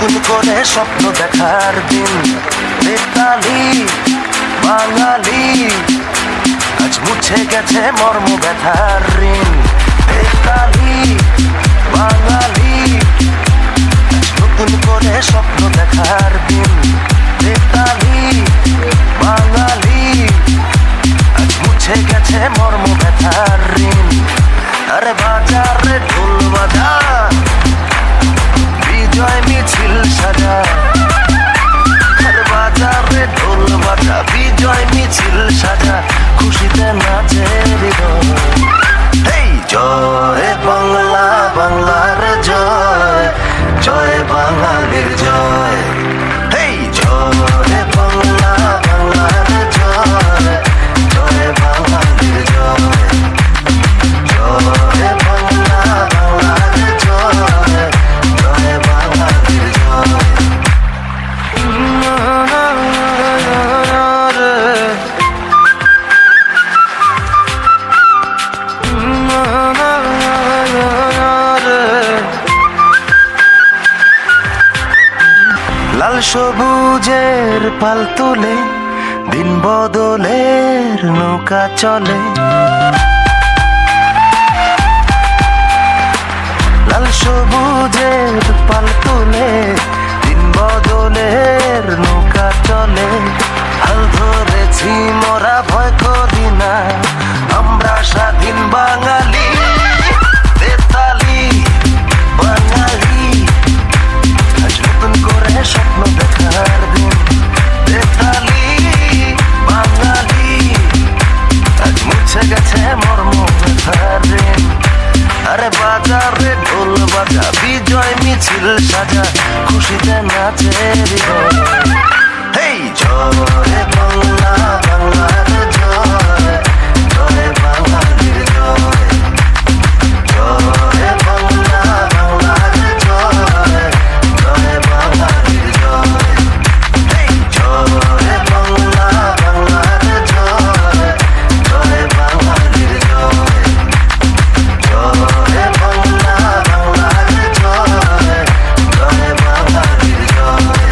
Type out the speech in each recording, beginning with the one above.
নতুন করে স্বপ্ন দেখার দিন। বেতালি বাঙালি, আজ মুছে গেছে মর্ম ব্যথার ঋণ। বেতালি বাঙালি, আজ নতুন করে স্বপ্ন দেখার দিন। বেতালি বাঙালি, আজ মুছে গেছে মর্ম ব্যথার ঋণ। আরে বাজারে ঢোল বাজা, বিজয় মিছিল সাজা। আরে বাজারে ঢোল বাজা, বিজয় মিছিল সাজা, খুশিতে নাচে হৃদয়। এই জয় বাংলা, বাংলার জয়, জয় বাঙালির জয়। এই জয় বাংলা, বাংলার জয়, জয় বাঙালির জয়। জয় বাংলা, বাংলার জয়, জয় বাঙালির জয়। লাল সবুজের পাল তুলে দিন বদলের নৌকা চলে। লাল সবুজের পাল তুলে দিন বদলের নৌকা চলে। হাল ধরেছি মোরা, ভয় করি না, আমরা স্বাধীন বাঙালি। বেতালি বাঙালি, আজ নতুন করে স্বপ্ন দেখার দিন। বেতালি বাঙালি, আজ মুছে গেছে মর্ম ব্যথার ঋণ। আরে বাজারে ঢোল বাজা, বিজয় মিছিল সাজা, খুশিতে নাচে হৃদয়। এই জয় বাংলা, বাংলার জয়, জয় বাঙালির জয়। জয় বাংলা, বাংলার জয়, জয় বাঙালির জয়। এই জয় বাংলা, বাংলার জয়, জয় বাঙালির জয়। জয় বাংলা, বাংলার জয়, জয় বাঙালির জয়।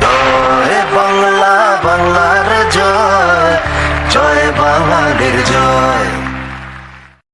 জয় বাংলা, বাংলার জয়, জয় বাঙালির জয়।